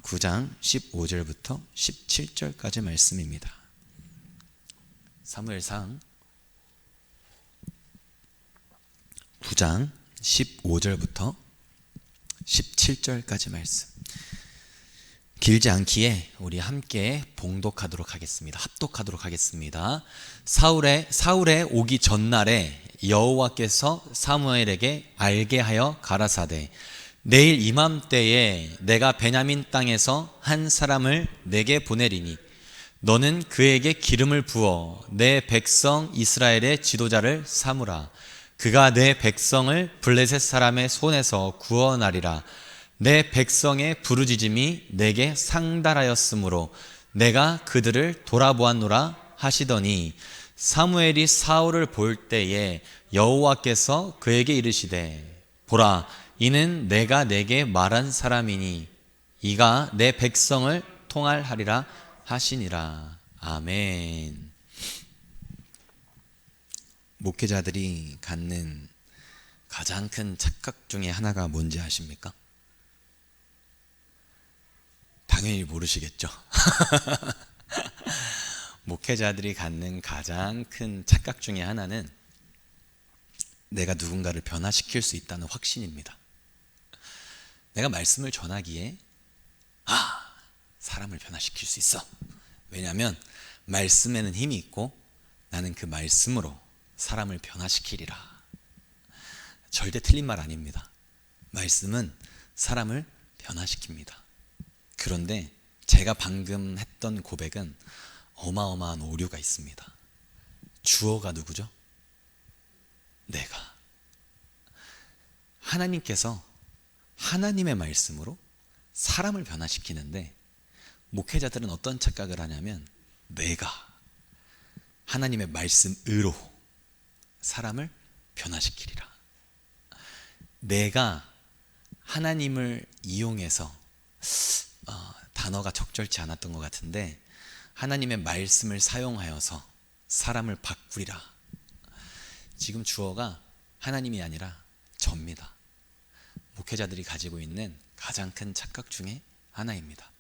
9장 15절부터 17절까지 말씀입니다. 사무엘상 9장 15절부터 17절까지 말씀. 길지 않기에 우리 함께 봉독하도록 하겠습니다. 합독하도록 하겠습니다. 사울의 오기 전날에 여호와께서 사무엘에게 알게 하여 가라사대, 내일 이맘때에 내가 베냐민 땅에서 한 사람을 내게 보내리니 너는 그에게 기름을 부어 내 백성 이스라엘의 지도자를 삼으라. 그가 내 백성을 블레셋 사람의 손에서 구원하리라. 내 백성의 부르짖음이 내게 상달하였으므로 내가 그들을 돌아보았노라 하시더니, 사무엘이 사울을 볼 때에 여호와께서 그에게 이르시되, 보라, 이는 내가 내게 말한 사람이니 이가 내 백성을 통할하리라 하시니라. 아멘. 목회자들이 갖는 가장 큰 착각 중에 하나가 뭔지 아십니까? 당연히 모르시겠죠? 목회자들이 갖는 가장 큰 착각 중에 하나는 내가 누군가를 변화시킬 수 있다는 확신입니다. 내가 말씀을 전하기에 사람을 변화시킬 수 있어. 왜냐하면 말씀에는 힘이 있고 나는 그 말씀으로 사람을 변화시키리라. 절대 틀린 말 아닙니다. 말씀은 사람을 변화시킵니다. 그런데 제가 방금 했던 고백은 어마어마한 오류가 있습니다. 주어가 누구죠? 내가. 하나님께서 하나님의 말씀으로 사람을 변화시키는데, 목회자들은 어떤 착각을 하냐면 내가 하나님의 말씀으로 사람을 변화시키리라. 내가 하나님을 이용해서, 단어가 적절치 않았던 것 같은데, 하나님의 말씀을 사용하여서 사람을 바꾸리라. 지금 주어가 하나님이 아니라 저입니다. 목회자들이 가지고 있는 가장 큰 착각 중에 하나입니다.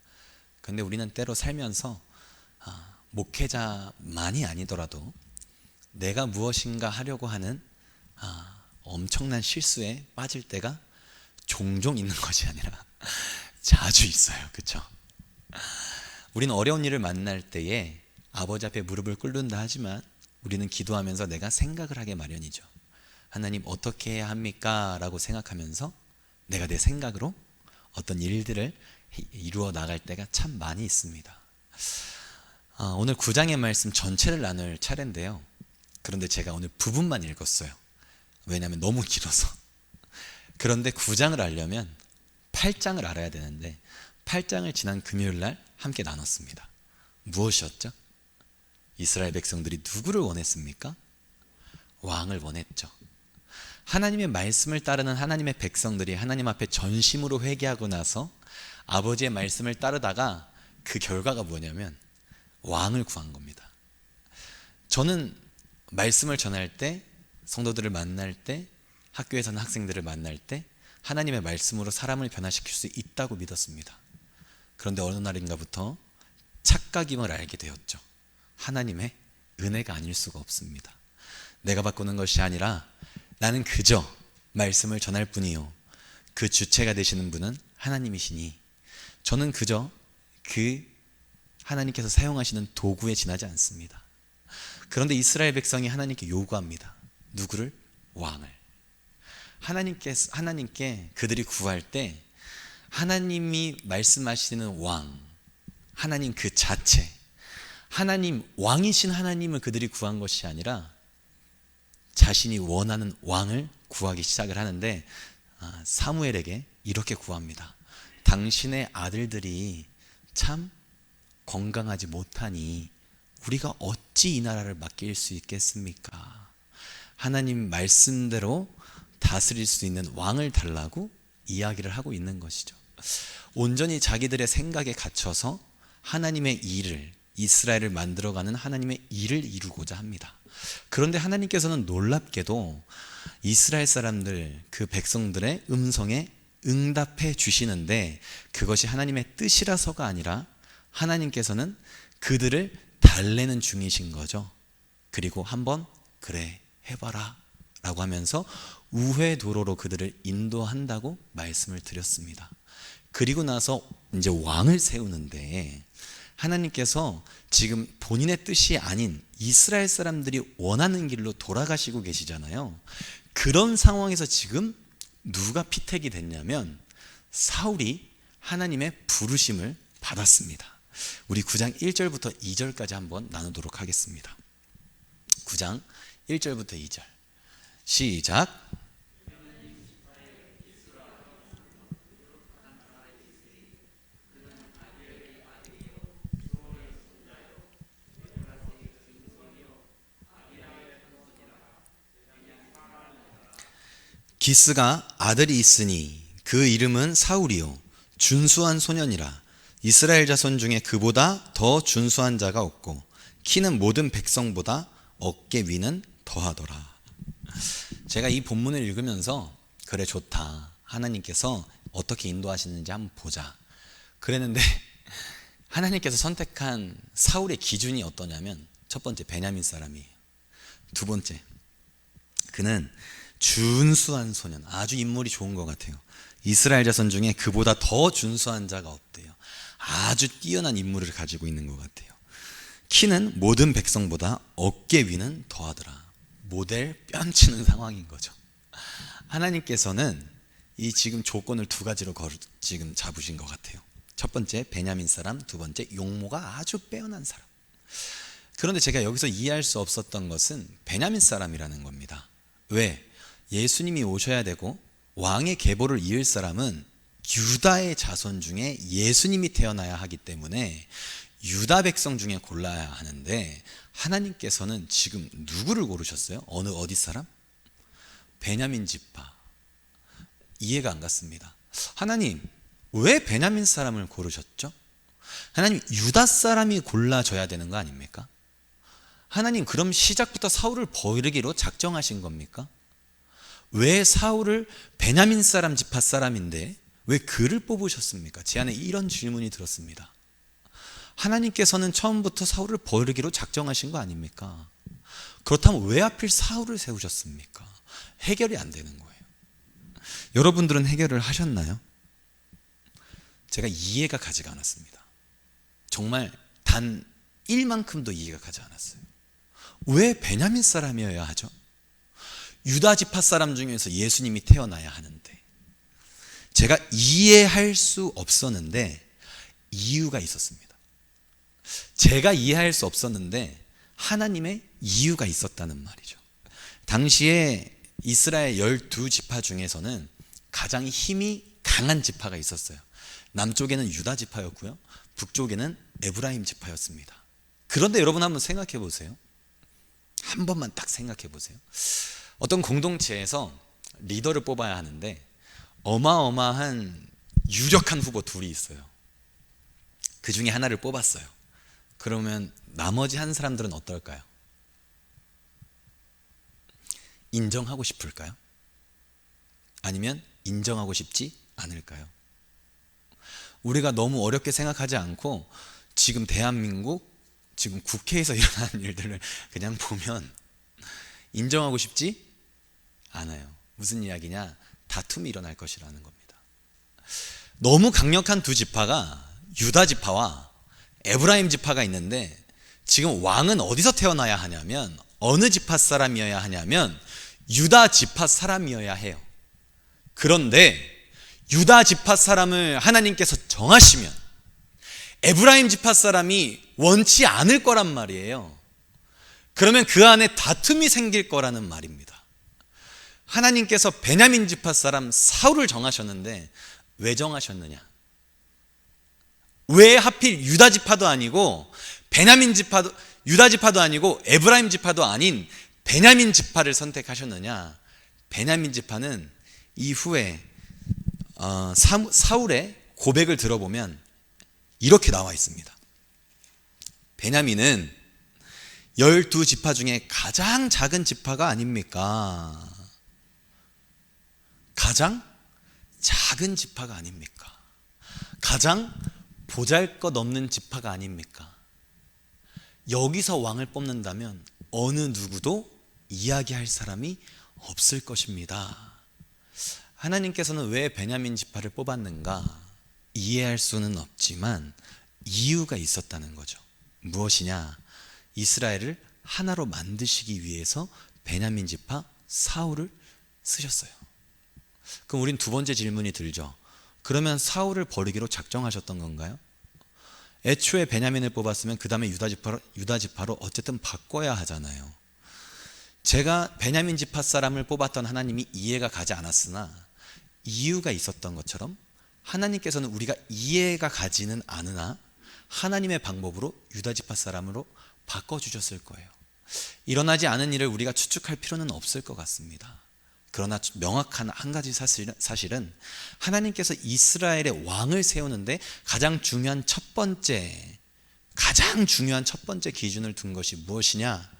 그런데 우리는 때로 살면서 목회자만이 아니더라도 내가 무엇인가 하려고 하는 엄청난 실수에 빠질 때가 종종 있는 것이 아니라 자주 있어요. 그렇죠? 우리는 어려운 일을 만날 때에 아버지 앞에 무릎을 꿇는다 하지만 우리는 기도하면서 내가 생각을 하게 마련이죠. 하나님 어떻게 해야 합니까? 라고 생각하면서 내가 내 생각으로 어떤 일들을 이루어 나갈 때가 참 많이 있습니다. 오늘 9장의 말씀 전체를 나눌 차례인데요. 그런데 제가 오늘 부분만 읽었어요. 왜냐하면 너무 길어서. 그런데 9장을 알려면 8장을 알아야 되는데 8장을 지난 금요일날 함께 나눴습니다. 무엇이었죠? 이스라엘 백성들이 누구를 원했습니까? 왕을 원했죠. 하나님의 말씀을 따르는 하나님의 백성들이 하나님 앞에 전심으로 회개하고 나서 아버지의 말씀을 따르다가 그 결과가 뭐냐면 왕을 구한 겁니다. 저는 말씀을 전할 때, 성도들을 만날 때, 학교에서는 학생들을 만날 때 하나님의 말씀으로 사람을 변화시킬 수 있다고 믿었습니다. 그런데 어느 날인가부터 착각임을 알게 되었죠. 하나님의 은혜가 아닐 수가 없습니다. 내가 바꾸는 것이 아니라 나는 그저 말씀을 전할 뿐이요, 그 주체가 되시는 분은 하나님이시니 저는 그저 그 하나님께서 사용하시는 도구에 지나지 않습니다. 그런데 이스라엘 백성이 하나님께 요구합니다. 누구를? 왕을. 하나님께 그들이 구할 때 하나님이 말씀하시는 왕, 하나님 그 자체, 하나님, 왕이신 하나님을 그들이 구한 것이 아니라 자신이 원하는 왕을 구하기 시작을 하는데, 사무엘에게 이렇게 구합니다. 당신의 아들들이 참 건강하지 못하니 우리가 어찌 이 나라를 맡길 수 있겠습니까? 하나님 말씀대로 다스릴 수 있는 왕을 달라고 이야기를 하고 있는 것이죠. 온전히 자기들의 생각에 갇혀서 하나님의 일을, 이스라엘을 만들어가는 하나님의 일을 이루고자 합니다. 그런데 하나님께서는 놀랍게도 이스라엘 사람들, 그 백성들의 음성에 응답해 주시는데 그것이 하나님의 뜻이라서가 아니라 하나님께서는 그들을 달래는 중이신 거죠. 그리고 한번 그래 해봐라 라고 하면서 우회 도로로 그들을 인도한다고 말씀을 드렸습니다. 그리고 나서 이제 왕을 세우는데 하나님께서 지금 본인의 뜻이 아닌 이스라엘 사람들이 원하는 길로 돌아가시고 계시잖아요. 그런 상황에서 지금 누가 피택이 됐냐면 사울이 하나님의 부르심을 받았습니다. 우리 9장 1절부터 2절까지 한번 나누도록 하겠습니다. 9장 1절부터 2절 시작. 기스가 아들이 있으니 그 이름은 사울이요 준수한 소년이라. 이스라엘 자손 중에 그보다 더 준수한 자가 없고 키는 모든 백성보다 어깨 위는 더하더라. 제가 이 본문을 읽으면서 그래 좋다, 하나님께서 어떻게 인도하시는지 한번 보자 그랬는데 하나님께서 선택한 사울의 기준이 어떠냐면 첫 번째 베냐민 사람이에요. 두 번째 그는 준수한 소년, 아주 인물이 좋은 것 같아요. 이스라엘 자손 중에 그보다 더 준수한 자가 없대요. 아주 뛰어난 인물을 가지고 있는 것 같아요. 키는 모든 백성보다 어깨 위는 더하더라. 모델 뺨치는 상황인 거죠. 하나님께서는 이 지금 조건을 두 가지로 지금 잡으신 것 같아요. 첫 번째 베냐민 사람, 두 번째 용모가 아주 빼어난 사람. 그런데 제가 여기서 이해할 수 없었던 것은 베냐민 사람이라는 겁니다. 왜? 예수님이 오셔야 되고 왕의 계보를 이을 사람은 유다의 자손 중에 예수님이 태어나야 하기 때문에 유다 백성 중에 골라야 하는데 하나님께서는 지금 누구를 고르셨어요? 어디 사람? 베냐민 지파. 이해가 안 갔습니다. 하나님 왜 베냐민 사람을 고르셨죠? 하나님 유다 사람이 골라져야 되는 거 아닙니까? 하나님 그럼 시작부터 사울을 버리기로 작정하신 겁니까? 왜 사울을 베냐민 사람 지파 사람인데 왜 그를 뽑으셨습니까? 제 안에 이런 질문이 들었습니다. 하나님께서는 처음부터 사울을 버리기로 작정하신 거 아닙니까? 그렇다면 왜 하필 사울을 세우셨습니까? 해결이 안 되는 거예요. 여러분들은 해결을 하셨나요? 제가 이해가 가지가 않았습니다. 정말 단 1만큼도 이해가 가지 않았어요. 왜 베냐민 사람이어야 하죠? 유다 지파 사람 중에서 예수님이 태어나야 하는데. 제가 이해할 수 없었는데 이유가 있었습니다. 제가 이해할 수 없었는데 하나님의 이유가 있었다는 말이죠. 당시에 이스라엘 12지파 중에서는 가장 힘이 강한 지파가 있었어요. 남쪽에는 유다 지파였고요, 북쪽에는 에브라임 지파였습니다. 그런데 여러분 한번 생각해 보세요. 한 번만 딱 생각해 보세요. 어떤 공동체에서 리더를 뽑아야 하는데 어마어마한 유력한 후보 둘이 있어요. 그 중에 하나를 뽑았어요. 그러면 나머지 한 사람들은 어떨까요? 인정하고 싶을까요? 아니면 인정하고 싶지 않을까요? 우리가 너무 어렵게 생각하지 않고 지금 대한민국 지금 국회에서 일어나는 일들을 그냥 보면 인정하고 싶지 않아요. 무슨 이야기냐? 다툼이 일어날 것이라는 겁니다. 너무 강력한 두 지파가 유다 지파와 에브라임 지파가 있는데 지금 왕은 어디서 태어나야 하냐면 어느 지파 사람이어야 하냐면 유다 지파 사람이어야 해요. 그런데 유다 지파 사람을 하나님께서 정하시면 에브라임 지파 사람이 원치 않을 거란 말이에요. 그러면 그 안에 다툼이 생길 거라는 말입니다. 하나님께서 베냐민 지파 사람 사울을 정하셨는데 왜 정하셨느냐? 왜 하필 유다 지파도 아니고 베냐민 지파도, 유다 지파도 아니고 에브라임 지파도 아닌 베냐민 지파를 선택하셨느냐? 베냐민 지파는 이후에 사울의 고백을 들어보면 이렇게 나와 있습니다. 베냐민은 12지파 중에 가장 작은 지파가 아닙니까? 가장 작은 지파가 아닙니까? 가장 보잘것없는 지파가 아닙니까? 여기서 왕을 뽑는다면 어느 누구도 이야기할 사람이 없을 것입니다. 하나님께서는 왜 베냐민 지파를 뽑았는가? 이해할 수는 없지만 이유가 있었다는 거죠. 무엇이냐? 이스라엘을 하나로 만드시기 위해서 베냐민 지파 사울을 쓰셨어요. 그럼 우린 두 번째 질문이 들죠. 그러면 사울을 버리기로 작정하셨던 건가요? 애초에 베냐민을 뽑았으면 그 다음에 유다 지파로 어쨌든 바꿔야 하잖아요. 제가 베냐민 지파 사람을 뽑았던 하나님이 이해가 가지 않았으나 이유가 있었던 것처럼 하나님께서는 우리가 이해가 가지는 않으나 하나님의 방법으로 유다 지파 사람으로 바꿔주셨을 거예요. 일어나지 않은 일을 우리가 추측할 필요는 없을 것 같습니다. 그러나 명확한 한 가지 사실은 하나님께서 이스라엘의 왕을 세우는데 가장 중요한 첫 번째 기준을 둔 것이 무엇이냐?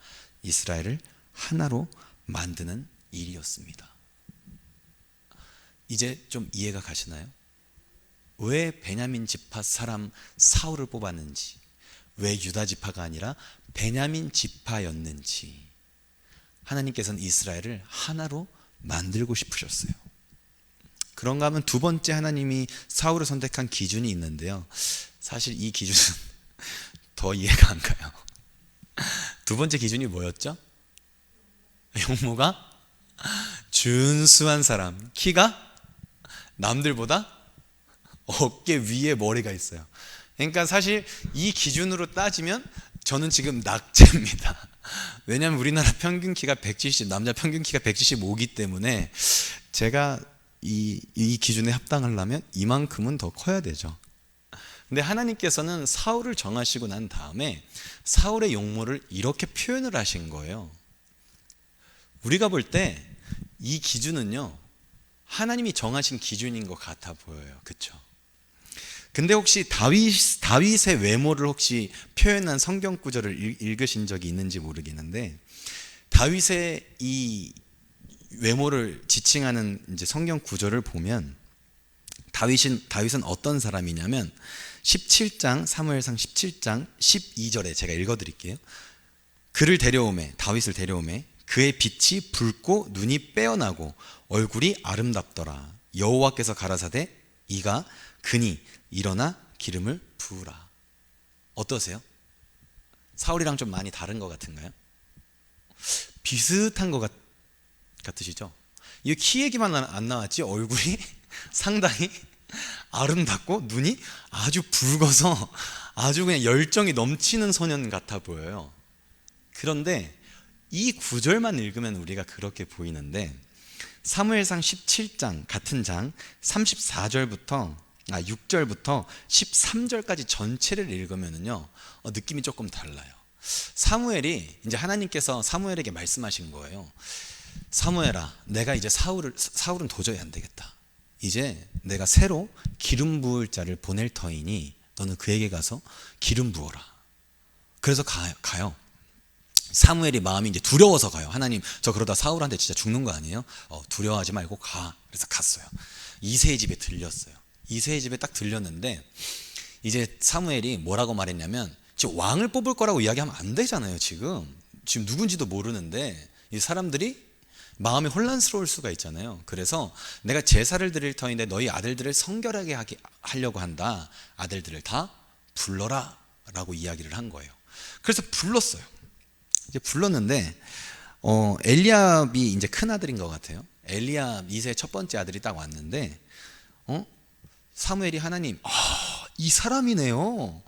이스라엘을 하나로 만드는 일이었습니다. 이제 좀 이해가 가시나요? 왜 베냐민 지파 사람 사울을 뽑았는지, 왜 유다 지파가 아니라 베냐민 지파였는지, 하나님께서는 이스라엘을 하나로 만들고 싶으셨어요. 그런가 하면 두 번째 하나님이 사울을 선택한 기준이 있는데요, 사실 이 기준은 더 이해가 안 가요. 두 번째 기준이 뭐였죠? 용모가 준수한 사람, 키가 남들보다 어깨 위에 머리가 있어요. 그러니까 사실 이 기준으로 따지면 저는 지금 낙제입니다. 왜냐하면 우리나라 평균 키가 170, 남자 평균 키가 175이기 때문에 제가 이 기준에 합당하려면 이만큼은 더 커야 되죠. 근데 하나님께서는 사울을 정하시고 난 다음에 사울의 용모를 이렇게 표현을 하신 거예요. 우리가 볼 때 이 기준은요, 하나님이 정하신 기준인 것 같아 보여요. 그렇죠? 근데 혹시 다윗의 외모를 혹시 표현한 성경 구절을 읽으신 적이 있는지 모르겠는데, 다윗의 이 외모를 지칭하는 이제 성경 구절을 보면 다윗은 어떤 사람이냐면 17장 사무엘상 17장 12절에 제가 읽어드릴게요. 다윗을 데려오매 그의 빛이 붉고 눈이 빼어나고 얼굴이 아름답더라. 여호와께서 가라사대 이가 그니 일어나 기름을 부으라. 어떠세요? 사울이랑 좀 많이 다른 것 같은가요? 비슷한 것 같으시죠? 이 키 얘기만 안 나왔지 얼굴이 상당히 아름답고 눈이 아주 붉어서 아주 그냥 열정이 넘치는 소년 같아 보여요. 그런데 이 구절만 읽으면 우리가 그렇게 보이는데, 사무엘상 17장 같은 장 6절부터 13절까지 전체를 읽으면요, 느낌이 조금 달라요. 사무엘이 이제 하나님께서 사무엘에게 말씀하신 거예요. 사무엘아, 내가 이제 사울은 도저히 안 되겠다. 이제 내가 새로 기름 부을 자를 보낼 터이니 너는 그에게 가서 기름 부어라. 그래서 가요. 사무엘이 마음이 이제 두려워서 가요. 하나님, 저 그러다 사울한테 진짜 죽는 거 아니에요? 두려워하지 말고 가. 그래서 갔어요. 이새의 집에 들렸어요. 이새의 집에 딱 들렸는데 이제 사무엘이 뭐라고 말했냐면, 지금 왕을 뽑을 거라고 이야기하면 안 되잖아요. 지금 누군지도 모르는데 이 사람들이 마음이 혼란스러울 수가 있잖아요. 그래서 내가 제사를 드릴 터인데 너희 아들들을 성결하게 하려고 한다. 아들들을 다 불러라 라고 이야기를 한 거예요. 그래서 불렀어요. 이제 불렀는데 엘리압이 이제 큰 아들인 것 같아요. 엘리압 이세의 첫 번째 아들이 딱 왔는데 사무엘이 하나님, 이 사람이네요.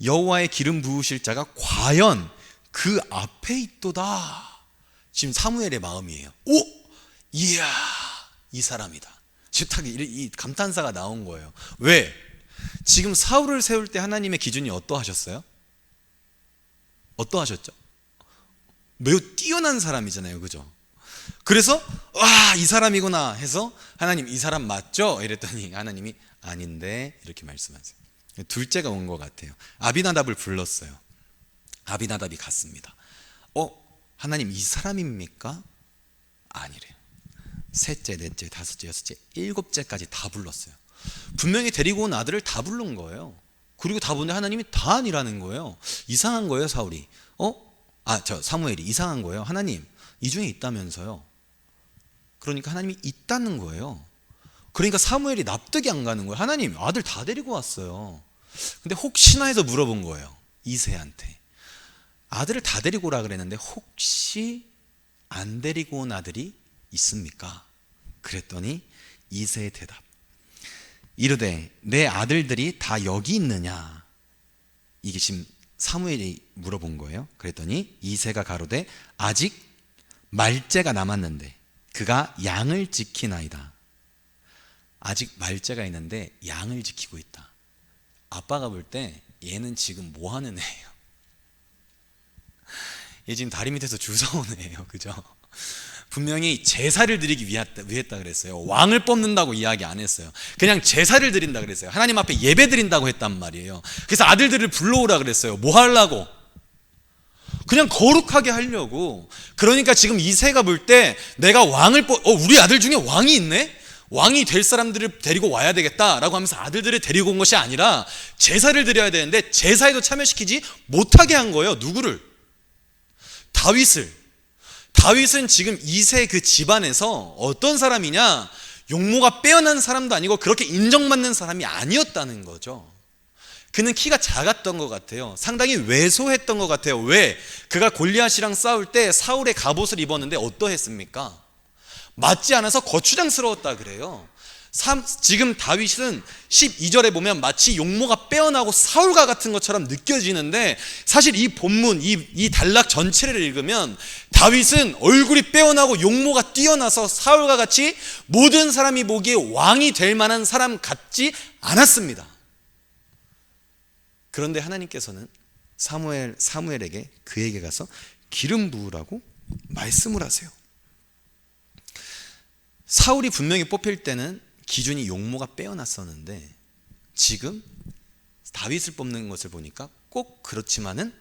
여호와의 기름 부으실 자가 과연 그 앞에 있도다. 지금 사무엘의 마음이에요. 이야, 이 사람이다. 지금 딱 이 감탄사가 나온 거예요. 왜? 지금 사울을 세울 때 하나님의 기준이 어떠하셨어요? 어떠하셨죠? 매우 뛰어난 사람이잖아요. 그죠? 그래서 이 사람이구나 해서 하나님, 이 사람 맞죠? 이랬더니 하나님이 아닌데 이렇게 말씀하세요. 둘째가 온 것 같아요. 아비나답을 불렀어요. 아비나답이 갔습니다. 하나님, 이 사람입니까? 아니래요. 셋째, 넷째, 다섯째, 여섯째, 일곱째까지 다 불렀어요. 분명히 데리고 온 아들을 다 부른 거예요. 그리고 다 보는데 하나님이 다 아니라는 거예요. 이상한 거예요, 사울이. 사무엘이 이상한 거예요. 하나님, 이 중에 있다면서요. 그러니까 하나님이 있다는 거예요. 그러니까 사무엘이 납득이 안 가는 거예요. 하나님, 아들 다 데리고 왔어요. 근데 혹시나 해서 물어본 거예요. 이새한테. 아들을 다 데리고 오라 그랬는데 혹시 안 데리고 온 아들이 있습니까? 그랬더니 이새의 대답. 이르되 내 아들들이 다 여기 있느냐? 이게 지금 사무엘이 물어본 거예요. 그랬더니 이새가 가로되 아직 말째가 남았는데 그가 양을 지키나이다. 아직 말째가 있는데 양을 지키고 있다. 아빠가 볼 때 얘는 지금 뭐 하는 애예요? 얘 지금 다리 밑에서 줄 서오는 애예요. 그죠? 분명히 제사를 드리기 위했다 그랬어요. 왕을 뽑는다고 이야기 안 했어요. 그냥 제사를 드린다 그랬어요. 하나님 앞에 예배 드린다고 했단 말이에요. 그래서 아들들을 불러오라 그랬어요. 뭐 하려고? 그냥 거룩하게 하려고. 그러니까 지금 이새가 볼 때 내가 왕을 우리 아들 중에 왕이 있네? 왕이 될 사람들을 데리고 와야 되겠다라고 하면서 아들들을 데리고 온 것이 아니라 제사를 드려야 되는데 제사에도 참여시키지 못하게 한 거예요. 누구를? 다윗은 지금 이새 그 집안에서 어떤 사람이냐? 용모가 빼어난 사람도 아니고 그렇게 인정받는 사람이 아니었다는 거죠. 그는 키가 작았던 것 같아요. 상당히 왜소했던 것 같아요. 왜? 그가 골리앗이랑 싸울 때 사울의 갑옷을 입었는데 어떠했습니까? 맞지 않아서 거추장스러웠다 그래요. 지금 다윗은 12절에 보면 마치 용모가 빼어나고 사울과 같은 것처럼 느껴지는데 사실 이 본문, 이 단락 전체를 읽으면 다윗은 얼굴이 빼어나고 용모가 뛰어나서 사울과 같이 모든 사람이 보기에 왕이 될 만한 사람 같지 않았습니다. 그런데 하나님께서는 사무엘에게 그에게 가서 기름 부으라고 말씀을 하세요. 사울이 분명히 뽑힐 때는 기준이 용모가 빼어났었는데 지금 다윗을 뽑는 것을 보니까 꼭 그렇지만은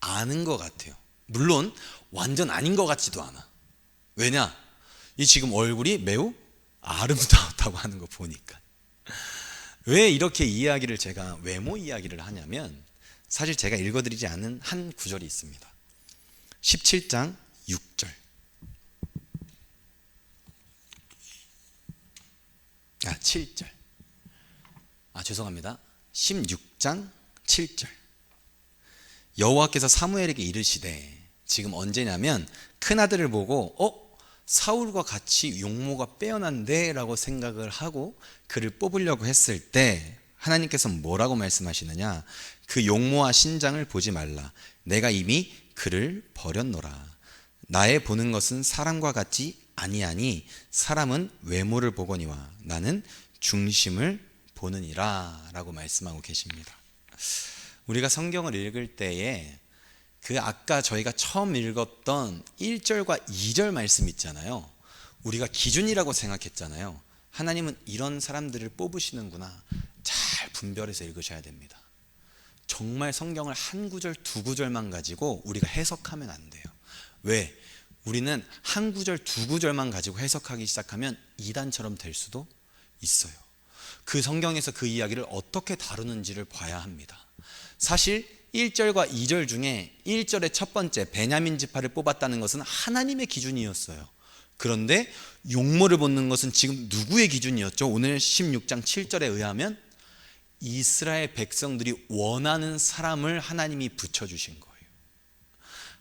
않은 것 같아요. 물론 완전 아닌 것 같지도 않아. 왜냐? 이 지금 얼굴이 매우 아름다웠다고 하는 거 보니까. 왜 이렇게 이야기를 제가 외모 이야기를 하냐면 사실 제가 읽어드리지 않은 한 구절이 있습니다. 17장 6절. 7절. 죄송합니다. 16장 7절. 여호와께서 사무엘에게 이르시되, 지금 언제냐면 큰아들을 보고 사울과 같이 용모가 빼어난데 라고 생각을 하고 그를 뽑으려고 했을 때 하나님께서 뭐라고 말씀하시느냐? 그 용모와 신장을 보지 말라. 내가 이미 그를 버렸노라. 나의 보는 것은 사람과 같지 아니하니 사람은 외모를 보거니와 나는 중심을 보느니라 라고 말씀하고 계십니다. 우리가 성경을 읽을 때에 그 아까 저희가 처음 읽었던 1절과 2절 말씀 있잖아요. 우리가 기준이라고 생각했잖아요. 하나님은 이런 사람들을 뽑으시는구나. 잘 분별해서 읽으셔야 됩니다. 정말 성경을 한 구절 두 구절만 가지고 우리가 해석하면 안 돼요. 왜? 우리는 한 구절 두 구절만 가지고 해석하기 시작하면 이단처럼 될 수도 있어요. 그 성경에서 그 이야기를 어떻게 다루는지를 봐야 합니다. 사실 1절과 2절 중에 1절의 첫 번째 베냐민 지파를 뽑았다는 것은 하나님의 기준이었어요. 그런데 용모를 보는 것은 지금 누구의 기준이었죠? 오늘 16장 7절에 의하면 이스라엘 백성들이 원하는 사람을 하나님이 붙여주신 거예요.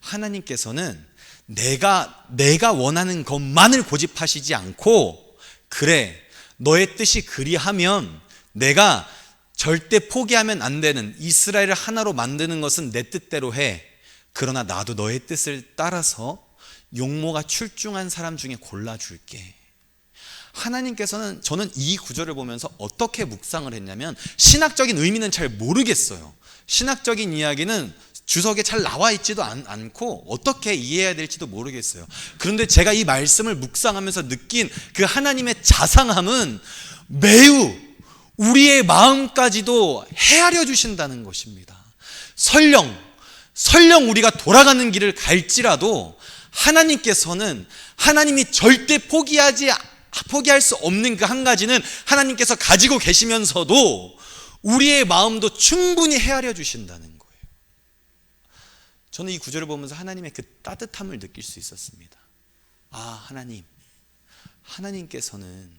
하나님께서는 내가 원하는 것만을 고집하시지 않고, 그래 너의 뜻이 그리하면 내가 절대 포기하면 안 되는 이스라엘을 하나로 만드는 것은 내 뜻대로 해. 그러나 나도 너의 뜻을 따라서 용모가 출중한 사람 중에 골라줄게. 하나님께서는, 저는 이 구절을 보면서 어떻게 묵상을 했냐면, 신학적인 의미는 잘 모르겠어요. 신학적인 이야기는 주석에 잘 나와 있지도 않고 어떻게 이해해야 될지도 모르겠어요. 그런데 제가 이 말씀을 묵상하면서 느낀 그 하나님의 자상함은 매우 우리의 마음까지도 헤아려 주신다는 것입니다. 설령 우리가 돌아가는 길을 갈지라도 하나님께서는 하나님이 절대 포기할 수 없는 그 한 가지는 하나님께서 가지고 계시면서도 우리의 마음도 충분히 헤아려 주신다는 거예요. 저는 이 구절을 보면서 하나님의 그 따뜻함을 느낄 수 있었습니다. 아, 하나님께서는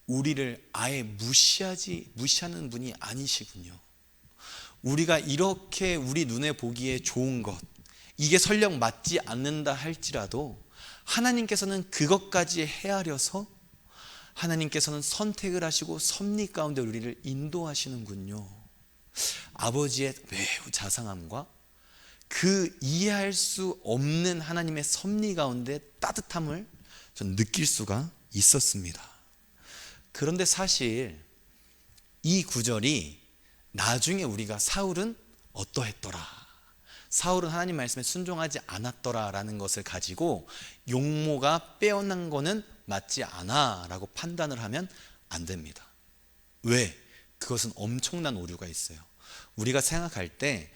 우리를 아예 무시하는 분이 아니시군요. 우리가 이렇게 우리 눈에 보기에 좋은 것, 이게 설령 맞지 않는다 할지라도 하나님께서는 그것까지 헤아려서 하나님께서는 선택을 하시고 섭리 가운데 우리를 인도하시는군요. 아버지의 매우 자상함과 그 이해할 수 없는 하나님의 섭리 가운데 따뜻함을 전 느낄 수가 있었습니다. 그런데 사실 이 구절이 나중에 우리가 사울은 어떠했더라, 사울은 하나님 말씀에 순종하지 않았더라 라는 것을 가지고 용모가 빼어난 거는 맞지 않아 라고 판단을 하면 안 됩니다. 왜? 그것은 엄청난 오류가 있어요. 우리가 생각할 때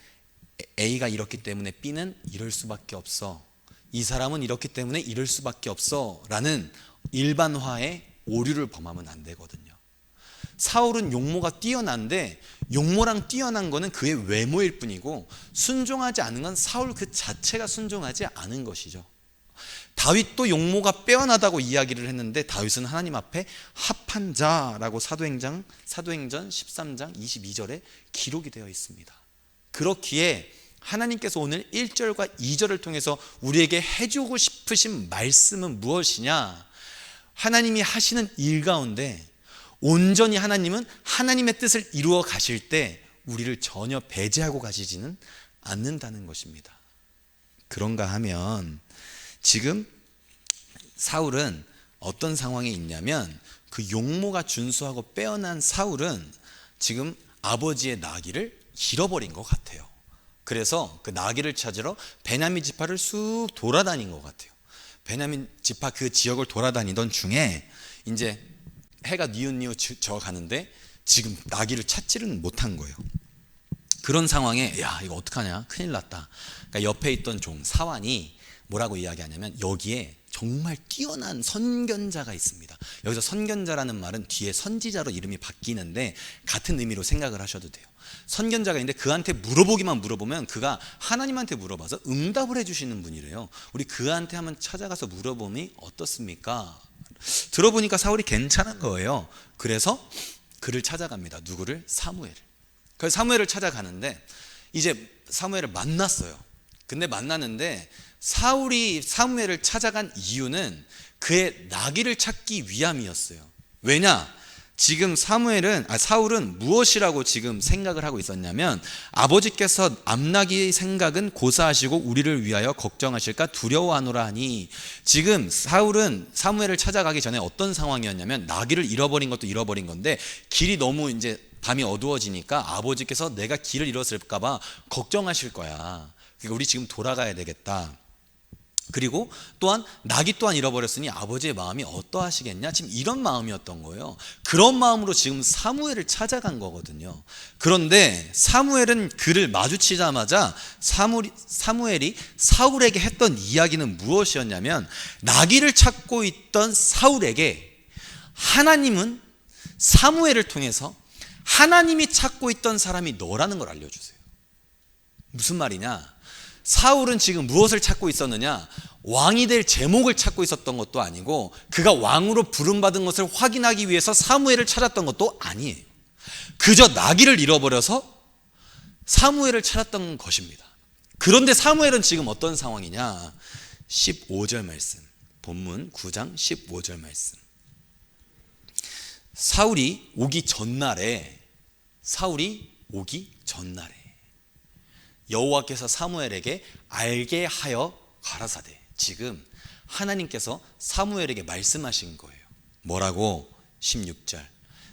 A가 이렇기 때문에 B는 이럴 수밖에 없어, 이 사람은 이렇기 때문에 이럴 수밖에 없어 라는 일반화의 오류를 범하면 안 되거든요. 사울은 용모가 뛰어난데 용모랑 뛰어난 거는 그의 외모일 뿐이고 순종하지 않은 건 사울 그 자체가 순종하지 않은 것이죠. 다윗도 용모가 빼어나다고 이야기를 했는데 다윗은 하나님 앞에 합한 자라고 사도행전 13장 22절에 기록이 되어 있습니다. 그렇기에 하나님께서 오늘 1절과 2절을 통해서 우리에게 해주고 싶으신 말씀은 무엇이냐? 하나님이 하시는 일 가운데 온전히 하나님은 하나님의 뜻을 이루어 가실 때 우리를 전혀 배제하고 가시지는 않는다는 것입니다. 그런가 하면 지금 사울은 어떤 상황에 있냐면 그 용모가 준수하고 빼어난 사울은 지금 아버지의 나귀를 잃어버린 것 같아요. 그래서 그 나귀를 찾으러 베냐민 지파를 쑥 돌아다닌 것 같아요. 베냐민 지파 그 지역을 돌아다니던 중에 이제 해가 뉘우뉘우 져 가는데 지금 나귀를 찾지는 못한 거예요. 그런 상황에 야, 이거 어떡하냐, 큰일 났다. 그러니까 옆에 있던 종 사환이 뭐라고 이야기하냐면 여기에 정말 뛰어난 선견자가 있습니다. 여기서 선견자라는 말은 뒤에 선지자로 이름이 바뀌는데 같은 의미로 생각을 하셔도 돼요. 선견자가 있는데 그한테 물어보면 그가 하나님한테 물어봐서 응답을 해주시는 분이래요. 우리 그한테 한번 찾아가서 물어보니 어떻습니까? 들어보니까 사울이 괜찮은 거예요. 그래서 그를 찾아갑니다. 누구를? 사무엘을. 그래서 사무엘을 찾아가는데 이제 사무엘을 만났어요. 근데 만났는데 사울이 사무엘을 찾아간 이유는 그의 나귀를 찾기 위함이었어요. 왜냐? 지금 사울은 무엇이라고 지금 생각을 하고 있었냐면 아버지께서 암나귀의 생각은 고사하시고 우리를 위하여 걱정하실까 두려워하노라 하니, 지금 사울은 사무엘을 찾아가기 전에 어떤 상황이었냐면 나귀를 잃어버린 것도 잃어버린 건데 길이 너무 이제 밤이 어두워지니까 아버지께서 내가 길을 잃었을까 봐 걱정하실 거야. 그러니까 우리 지금 돌아가야 되겠다. 그리고 또한 나귀 또한 잃어버렸으니 아버지의 마음이 어떠하시겠냐, 지금 이런 마음이었던 거예요. 그런 마음으로 지금 사무엘을 찾아간 거거든요. 그런데 사무엘은 그를 마주치자마자 사무엘이 사울에게 했던 이야기는 무엇이었냐면 나귀를 찾고 있던 사울에게 하나님은 사무엘을 통해서 하나님이 찾고 있던 사람이 너라는 걸 알려주세요. 무슨 말이냐? 사울은 지금 무엇을 찾고 있었느냐? 왕이 될 제목을 찾고 있었던 것도 아니고 그가 왕으로 부름받은 것을 확인하기 위해서 사무엘을 찾았던 것도 아니에요. 그저 나귀를 잃어버려서 사무엘을 찾았던 것입니다. 그런데 사무엘은 지금 어떤 상황이냐? 15절 말씀, 본문 9장 15절 말씀. 사울이 오기 전날에 여호와께서 사무엘에게 알게 하여 가라사대, 지금 하나님께서 사무엘에게 말씀하신 거예요. 뭐라고? 16절.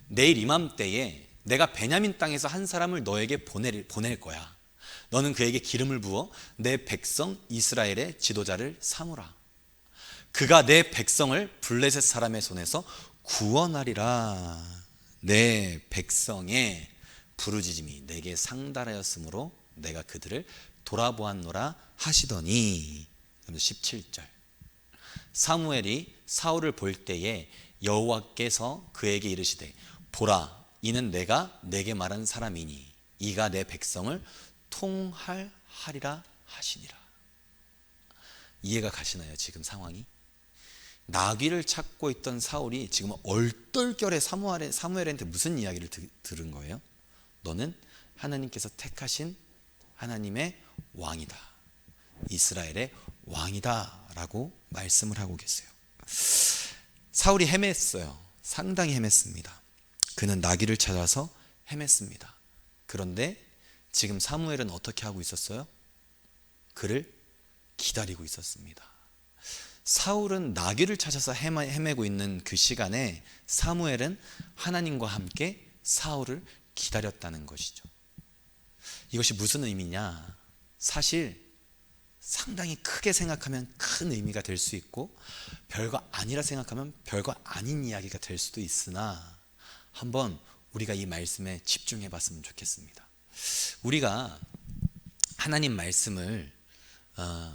내일 이맘때에 내가 베냐민 땅에서 한 사람을 너에게 보낼 거야. 너는 그에게 기름을 부어 내 백성 이스라엘의 지도자를 삼으라. 그가 내 백성을 블레셋 사람의 손에서 구원하리라. 내 백성의 부르짖음이 내게 상달하였으므로 내가 그들을 돌아보았노라 하시더니. 17절. 사무엘이 사울을 볼 때에 여호와께서 그에게 이르시되 보라 이는 내가 내게 말한 사람이니 이가 내 백성을 통할하리라 하시니라. 이해가 가시나요? 지금 상황이 나귀를 찾고 있던 사울이 지금 얼떨결에 사무엘한테 무슨 이야기를 들은 거예요? 너는 하나님께서 택하신 하나님의 왕이다, 이스라엘의 왕이다 라고 말씀을 하고 계세요. 사울이 헤맸어요. 상당히 헤맸습니다. 그는 나귀를 찾아서 헤맸습니다. 그런데 지금 사무엘은 어떻게 하고 있었어요? 그를 기다리고 있었습니다. 사울은 나귀를 찾아서 헤매고 있는 그 시간에 사무엘은 하나님과 함께 사울을 기다렸다는 것이죠. 이것이 무슨 의미냐? 사실 상당히 크게 생각하면 큰 의미가 될 수 있고 별거 아니라 생각하면 별거 아닌 이야기가 될 수도 있으나 한번 우리가 이 말씀에 집중해 봤으면 좋겠습니다. 우리가 하나님 말씀을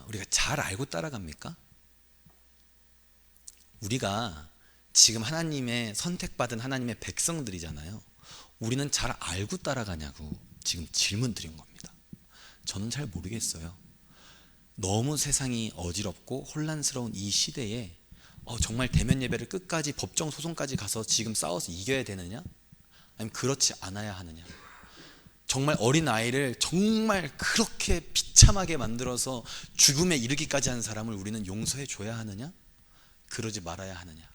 우리가 잘 알고 따라갑니까? 우리가 지금 하나님의 선택받은 하나님의 백성들이잖아요. 우리는 잘 알고 따라가냐고 지금 질문 드린 겁니다. 저는 잘 모르겠어요. 너무 세상이 어지럽고 혼란스러운 이 시대에 정말 대면 예배를 끝까지 법정 소송까지 가서 지금 싸워서 이겨야 되느냐? 아니면 그렇지 않아야 하느냐? 정말 어린 아이를 정말 그렇게 비참하게 만들어서 죽음에 이르기까지 한 사람을 우리는 용서해 줘야 하느냐? 그러지 말아야 하느냐?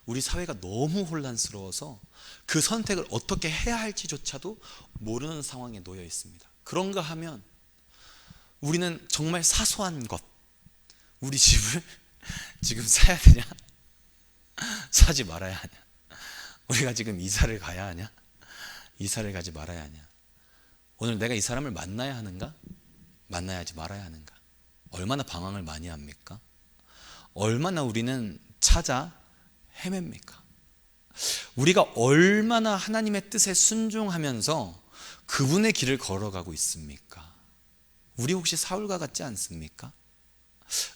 우리 사회가 너무 혼란스러워서 그 선택을 어떻게 해야 할지조차도 모르는 상황에 놓여 있습니다. 그런가 하면 우리는 정말 사소한 것, 우리 집을 지금 사야 되냐? 사지 말아야 하냐? 우리가 지금 이사를 가야 하냐? 이사를 가지 말아야 하냐? 오늘 내가 이 사람을 만나야 하는가? 만나야 하지 말아야 하는가? 얼마나 방황을 많이 합니까? 얼마나 우리는 찾아 헤맵니까? 우리가 얼마나 하나님의 뜻에 순종하면서 그분의 길을 걸어가고 있습니까? 우리 혹시 사울과 같지 않습니까?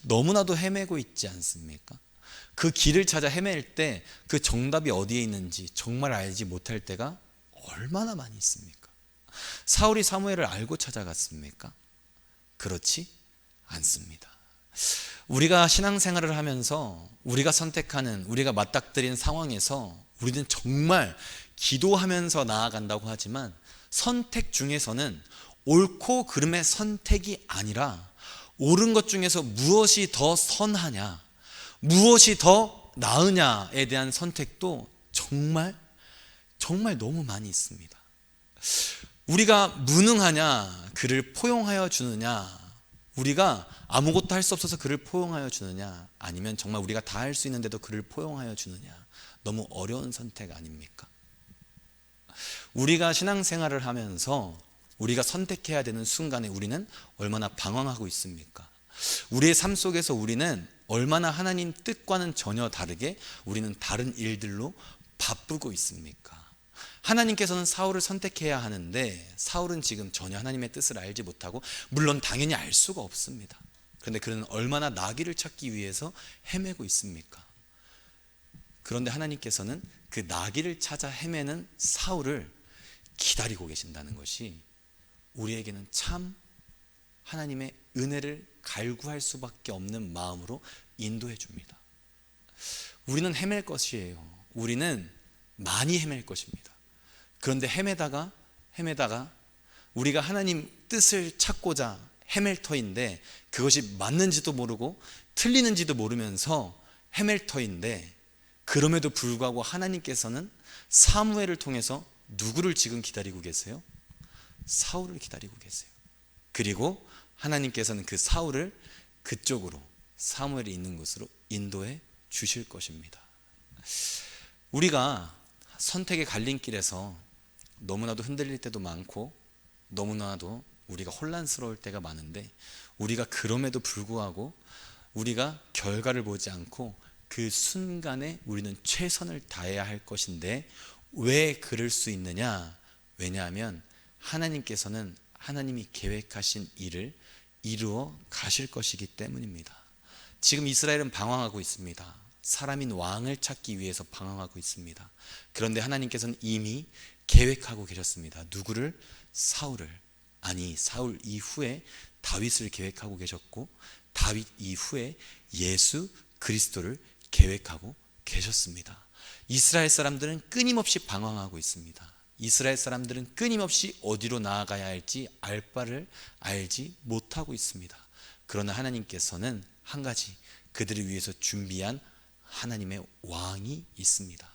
너무나도 헤매고 있지 않습니까? 그 길을 찾아 헤맬 때 그 정답이 어디에 있는지 정말 알지 못할 때가 얼마나 많이 있습니까? 사울이 사무엘을 알고 찾아갔습니까? 그렇지 않습니다. 우리가 신앙생활을 하면서 우리가 선택하는, 우리가 맞닥뜨린 상황에서 우리는 정말 기도하면서 나아간다고 하지만 선택 중에서는 옳고 그름의 선택이 아니라 옳은 것 중에서 무엇이 더 선하냐, 무엇이 더 나으냐에 대한 선택도 정말 너무 많이 있습니다. 우리가 무능하냐, 그를 포용하여 주느냐, 우리가 아무것도 할 수 없어서 그를 포용하여 주느냐, 아니면 정말 우리가 다 할 수 있는데도 그를 포용하여 주느냐, 너무 어려운 선택 아닙니까? 우리가 신앙생활을 하면서 우리가 선택해야 되는 순간에 우리는 얼마나 방황하고 있습니까? 우리의 삶 속에서 우리는 얼마나 하나님 뜻과는 전혀 다르게 우리는 다른 일들로 바쁘고 있습니까? 하나님께서는 사울을 선택해야 하는데 사울은 지금 전혀 하나님의 뜻을 알지 못하고, 물론 당연히 알 수가 없습니다. 그런데 그는 얼마나 나귀를 찾기 위해서 헤매고 있습니까? 그런데 하나님께서는 그 나귀를 찾아 헤매는 사울을 기다리고 계신다는 것이 우리에게는 참 하나님의 은혜를 갈구할 수밖에 없는 마음으로 인도해 줍니다. 우리는 헤맬 것이에요. 우리는 많이 헤맬 것입니다. 그런데 헤매다가 우리가 하나님 뜻을 찾고자 헤맬 터인데 그것이 맞는지도 모르고 틀리는지도 모르면서 헤맬 터인데, 그럼에도 불구하고 하나님께서는 사무엘을 통해서 누구를 지금 기다리고 계세요? 사울을 기다리고 계세요. 그리고 하나님께서는 그 사울을 그쪽으로, 사무엘이 있는 곳으로 인도해 주실 것입니다. 우리가 선택의 갈림길에서 너무나도 흔들릴 때도 많고 너무나도 우리가 혼란스러울 때가 많은데, 우리가 그럼에도 불구하고 우리가 결과를 보지 않고 그 순간에 우리는 최선을 다해야 할 것인데, 왜 그럴 수 있느냐? 왜냐하면 하나님께서는 하나님이 계획하신 일을 이루어 가실 것이기 때문입니다. 지금 이스라엘은 방황하고 있습니다. 사람인 왕을 찾기 위해서 방황하고 있습니다. 그런데 하나님께서는 이미 계획하고 계셨습니다. 누구를? 사울을. 아니, 사울 이후에 다윗을 계획하고 계셨고, 다윗 이후에 예수 그리스도를 계획하고 계셨습니다. 이스라엘 사람들은 끊임없이 방황하고 있습니다. 이스라엘 사람들은 끊임없이 어디로 나아가야 할지 알 바를 알지 못하고 있습니다. 그러나 하나님께서는 한 가지, 그들을 위해서 준비한 하나님의 왕이 있습니다.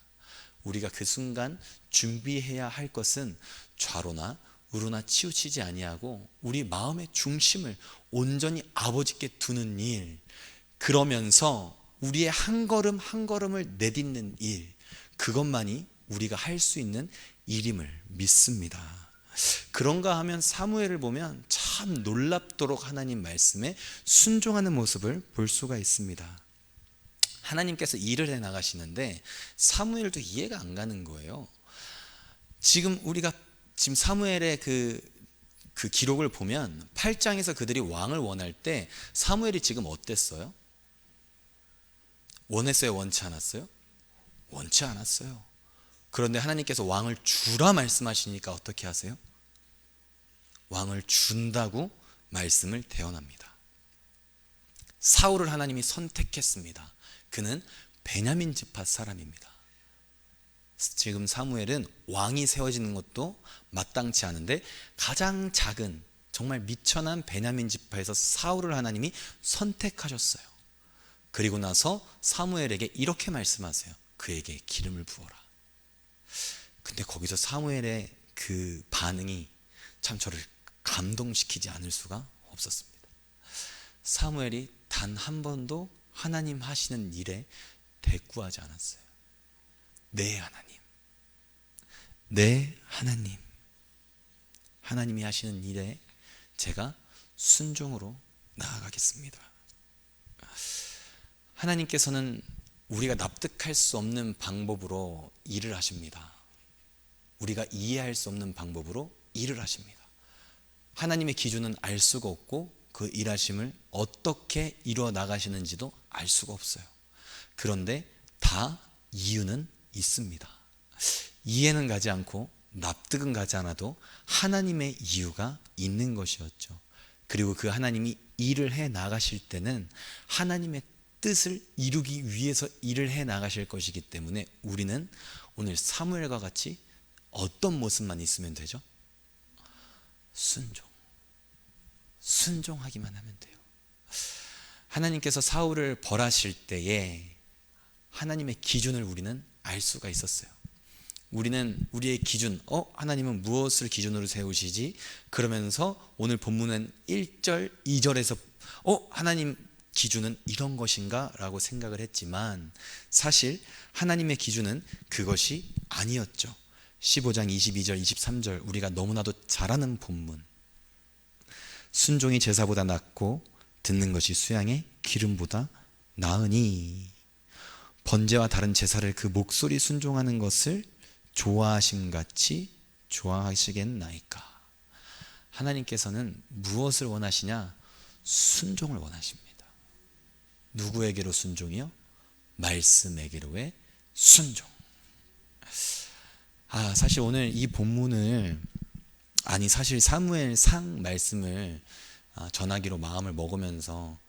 우리가 그 순간 준비해야 할 것은 좌로나 우로나 치우치지 아니하고 우리 마음의 중심을 온전히 아버지께 두는 일, 그러면서 우리의 한 걸음 한 걸음을 내딛는 일, 그것만이 우리가 할 수 있는 일임을 믿습니다. 그런가 하면 사무엘을 보면 참 놀랍도록 하나님 말씀에 순종하는 모습을 볼 수가 있습니다. 하나님께서 일을 해 나가시는데 사무엘도 이해가 안 가는 거예요. 지금 우리가 지금 사무엘의 그 기록을 보면 8장에서 그들이 왕을 원할 때 사무엘이 지금 어땠어요? 원했어요? 원치 않았어요? 원치 않았어요. 그런데 하나님께서 왕을 주라 말씀하시니까 어떻게 하세요? 왕을 준다고 말씀을 대언합니다. 사울을 하나님이 선택했습니다. 그는 베냐민 지파 사람입니다. 지금 사무엘은 왕이 세워지는 것도 마땅치 않은데 가장 작은 정말 미천한 베냐민 지파에서 사울을 하나님이 선택하셨어요. 그리고 나서 사무엘에게 이렇게 말씀하세요. 그에게 기름을 부어라. 근데 거기서 사무엘의 그 반응이 참 저를 감동시키지 않을 수가 없었습니다. 사무엘이 단 한 번도 하나님 하시는 일에 대꾸하지 않았어요. 네 하나님, 네 하나님, 하나님이 하시는 일에 제가 순종으로 나아가겠습니다. 하나님께서는 우리가 납득할 수 없는 방법으로 일을 하십니다. 우리가 이해할 수 없는 방법으로 일을 하십니다. 하나님의 기준은 알 수가 없고 그 일하심을 어떻게 이루어 나가시는지도 알 수가 없어요. 그런데 다 이유는 있습니다. 이해는 가지 않고 납득은 가지 않아도 하나님의 이유가 있는 것이었죠. 그리고 그 하나님이 일을 해 나가실 때는 하나님의 뜻을 이루기 위해서 일을 해 나가실 것이기 때문에 우리는 오늘 사무엘과 같이 어떤 모습만 있으면 되죠? 순종하기만 하면 돼요. 하나님께서 사울을 벌하실 때에 하나님의 기준을 우리는 알 수가 있었어요. 우리는 우리의 기준, 하나님은 무엇을 기준으로 세우시지? 그러면서 오늘 본문은 1절, 2절에서 하나님 기준은 이런 것인가? 라고 생각을 했지만 사실 하나님의 기준은 그것이 아니었죠. 15장 22절, 23절 우리가 너무나도 잘 아는 본문. 순종이 제사보다 낫고 듣는 것이 수양의 기름보다 나으니 번제와 다른 제사를 그 목소리 순종하는 것을 좋아하심같이 좋아하시겠나이까. 하나님께서는 무엇을 원하시냐? 순종을 원하십니다. 누구에게로 순종이요? 말씀에게로의 순종. 사실 오늘 이 본문을 사실 사무엘상 말씀을 전하기로 마음을 먹으면서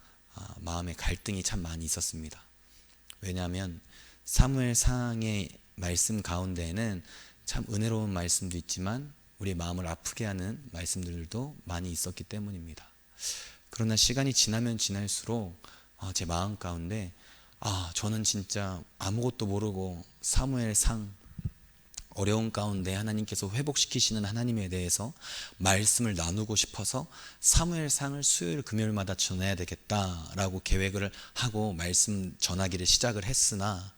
마음에 갈등이 참 많이 있었습니다. 왜냐하면 사무엘상의 말씀 가운데에는 참 은혜로운 말씀도 있지만 우리 마음을 아프게 하는 말씀들도 많이 있었기 때문입니다. 그러나 시간이 지나면 지날수록 제 마음 가운데 저는 진짜 아무것도 모르고 사무엘상 어려운 가운데 하나님께서 회복시키시는 하나님에 대해서 말씀을 나누고 싶어서 사무엘상을 수요일 금요일마다 전해야 되겠다라고 계획을 하고 말씀 전하기를 시작을 했으나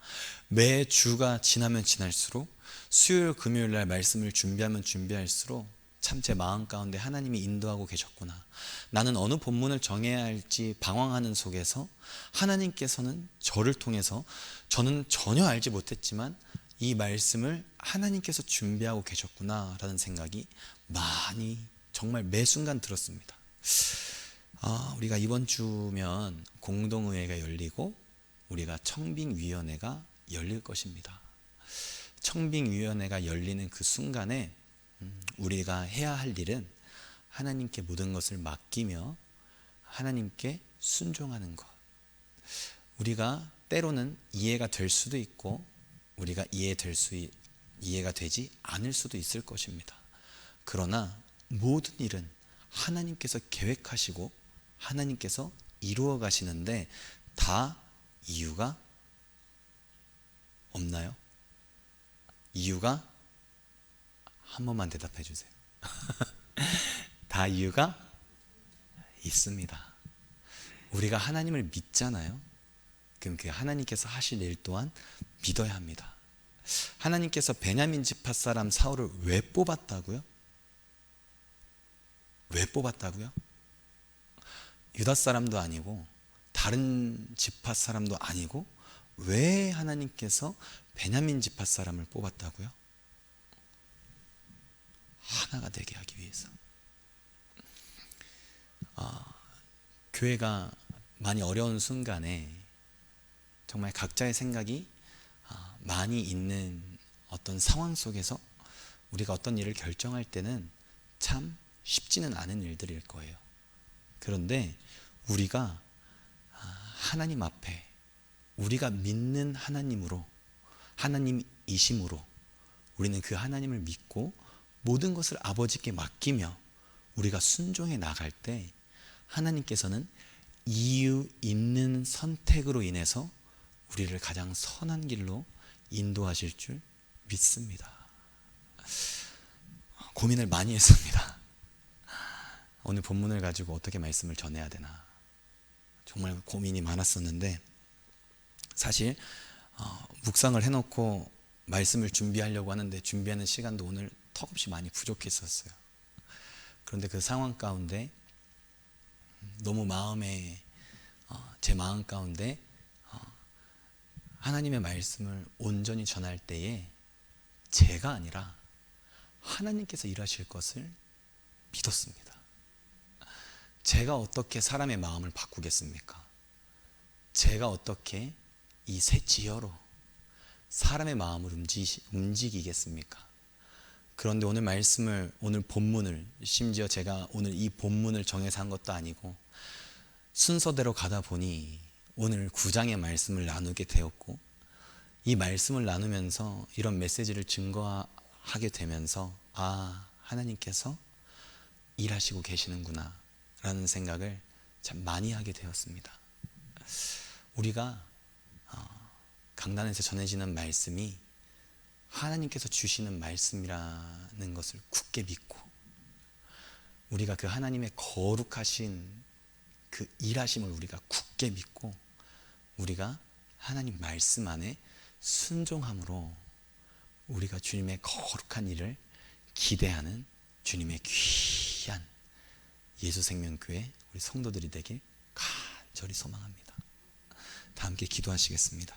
매주가 지나면 지날수록 수요일 금요일 날 말씀을 준비하면 준비할수록 참 제 마음 가운데 하나님이 인도하고 계셨구나. 나는 어느 본문을 정해야 할지 방황하는 속에서 하나님께서는 저를 통해서 저는 전혀 알지 못했지만 이 말씀을 하나님께서 준비하고 계셨구나 라는 생각이 많이 정말 매 순간 들었습니다. 우리가 이번 주면 공동의회가 열리고 우리가 청빙위원회가 열릴 것입니다. 청빙위원회가 열리는 그 순간에 우리가 해야 할 일은 하나님께 모든 것을 맡기며 하나님께 순종하는 것. 우리가 때로는 이해가 될 수도 있고 우리가 이해가 되지 않을 수도 있을 것입니다. 그러나 모든 일은 하나님께서 계획하시고 하나님께서 이루어 가시는데 다 이유가 없나요? 이유가 한 번만 대답해 주세요. 다 이유가 있습니다. 우리가 하나님을 믿잖아요. 그럼 그 하나님께서 하실 일 또한 믿어야 합니다. 하나님께서 베냐민 지파 사람 사울을 왜 뽑았다고요? 왜 뽑았다고요? 유다 사람도 아니고 다른 지파 사람도 아니고 왜 하나님께서 베냐민 지파 사람을 뽑았다고요? 하나가 되게 하기 위해서. 교회가 많이 어려운 순간에 정말 각자의 생각이 많이 있는 어떤 상황 속에서 우리가 어떤 일을 결정할 때는 참 쉽지는 않은 일들일 거예요. 그런데 우리가 하나님 앞에 우리가 믿는 하나님으로 하나님이심으로 우리는 그 하나님을 믿고 모든 것을 아버지께 맡기며 우리가 순종해 나갈 때 하나님께서는 이유 있는 선택으로 인해서 우리를 가장 선한 길로 인도하실 줄 믿습니다. 고민을 많이 했습니다. 오늘 본문을 가지고 어떻게 말씀을 전해야 되나 정말 고민이 많았었는데 사실 묵상을 해놓고 말씀을 준비하려고 하는데 준비하는 시간도 오늘 턱없이 많이 부족했었어요. 그런데 그 상황 가운데 너무 제 마음 가운데 하나님의 말씀을 온전히 전할 때에 제가 아니라 하나님께서 일하실 것을 믿었습니다. 제가 어떻게 사람의 마음을 바꾸겠습니까? 제가 어떻게 이 새 지혜로 사람의 마음을 움직이겠습니까? 그런데 오늘 본문을 심지어 제가 오늘 이 본문을 정해서 한 것도 아니고 순서대로 가다 보니 오늘 9장의 말씀을 나누게 되었고 이 말씀을 나누면서 이런 메시지를 증거하게 되면서 하나님께서 일하시고 계시는구나 라는 생각을 참 많이 하게 되었습니다. 우리가 강단에서 전해지는 말씀이 하나님께서 주시는 말씀이라는 것을 굳게 믿고 우리가 그 하나님의 거룩하신 그 일하심을 우리가 굳게 믿고 우리가 하나님 말씀 안에 순종함으로 우리가 주님의 거룩한 일을 기대하는 주님의 귀한 예수생명교회 우리 성도들이 되길 간절히 소망합니다. 다 함께 기도하시겠습니다.